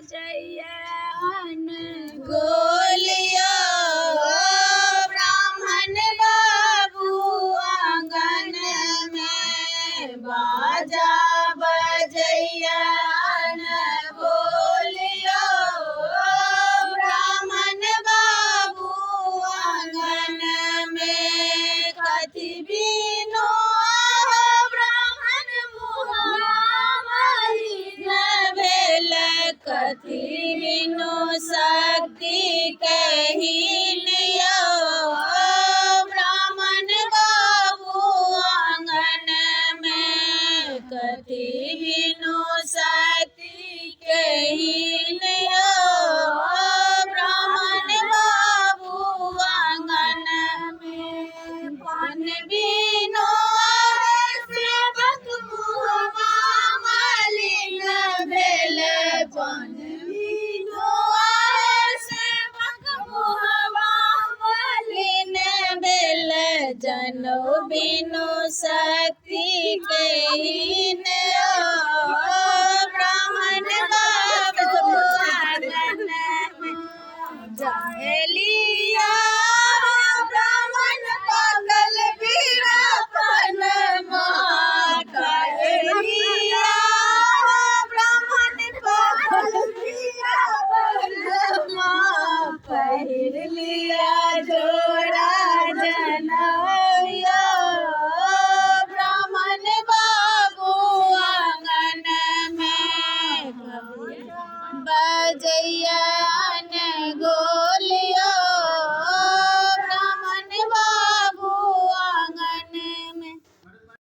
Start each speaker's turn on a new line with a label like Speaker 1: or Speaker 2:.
Speaker 1: बजैया गोलिया ब्राह्मण बाबू आंगन में बाजा बजैया बोलियो ब्राह्मण बाबू आंगन में कथी बीनो ब्राह्मण मुहावरी न भेल कथी बिनु शक्ति कहिलियो ब्राह्मण बाबू आंगन में कथी बिनु शक्ति कहिलियो ब्राह्मण बाबू आंगन में पान बिनु सेवक मुहवा मलिन भेल पान बिनु सेवक मुहवा मलिन भेल जनौ बिनु शक्ति कहिलियो ब्राह्मण बाबू आंगन में जालिया ब्राह्मण पागल बीरापन कहलिया ब्राह्मण पागल बीरापन पहिर लिया जोड़ा जनौया ब्राह्मण बाबू आंगन में बजैया